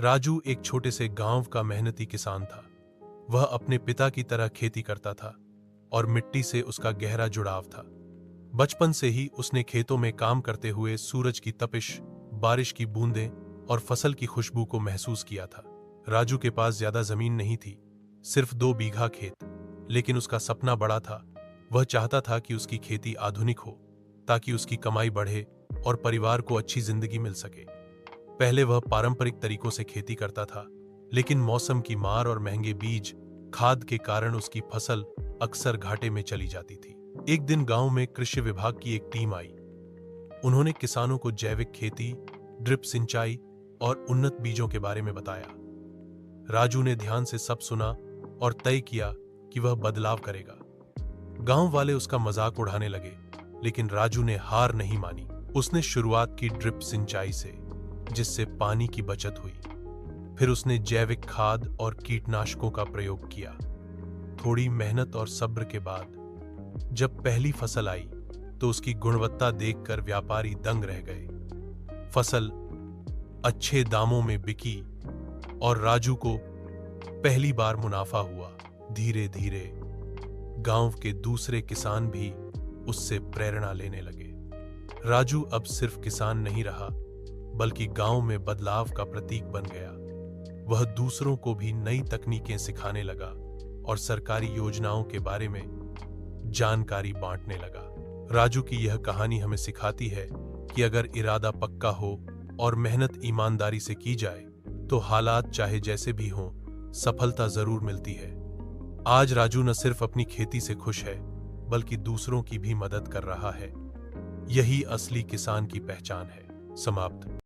राजू एक छोटे से गांव का मेहनती किसान था। वह अपने पिता की तरह खेती करता था और मिट्टी से उसका गहरा जुड़ाव था। बचपन से ही उसने खेतों में काम करते हुए सूरज की तपिश, बारिश की बूंदें और फसल की खुशबू को महसूस किया था। राजू के पास ज्यादा जमीन नहीं थी, सिर्फ 2 बीघा खेत, लेकिन उसका सपना बड़ा था। वह चाहता था कि उसकी खेती आधुनिक हो, ताकि उसकी कमाई बढ़े और परिवार को अच्छी जिंदगी मिल सके। पहले वह पारंपरिक तरीकों से खेती करता था, लेकिन मौसम की मार और महंगे बीज, खाद के कारण उसकी फसल अक्सर घाटे में चली जाती थी। एक दिन गांव में कृषि विभाग की एक टीम आई। उन्होंने किसानों को जैविक खेती, ड्रिप सिंचाई और उन्नत बीजों के बारे में बताया। राजू ने ध्यान से सब सुना और तय किया कि वह बदलाव करेगा। गांव वाले उसका मजाक उड़ाने लगे, लेकिन राजू ने हार नहीं मानी। उसने शुरुआत की ड्रिप सिंचाई से, जिससे पानी की बचत हुई। फिर उसने जैविक खाद और कीटनाशकों का प्रयोग किया। थोड़ी मेहनत और सब्र के बाद जब पहली फसल आई, तो उसकी गुणवत्ता देखकर व्यापारी दंग रह गए। फसल अच्छे दामों में बिकी और राजू को पहली बार मुनाफा हुआ। धीरे धीरे गांव के दूसरे किसान भी उससे प्रेरणा लेने लगे। राजू अब सिर्फ किसान नहीं रहा, बल्कि गांव में बदलाव का प्रतीक बन गया। वह दूसरों को भी नई तकनीकें सिखाने लगा और सरकारी योजनाओं के बारे में जानकारी बांटने लगा। राजू की यह कहानी हमें सिखाती है कि अगर इरादा पक्का हो और मेहनत ईमानदारी से की जाए, तो हालात चाहे जैसे भी हों, सफलता जरूर मिलती है। आज राजू न सिर्फ अपनी खेती से खुश है, बल्कि दूसरों की भी मदद कर रहा है। यही असली किसान की पहचान है। समाप्त।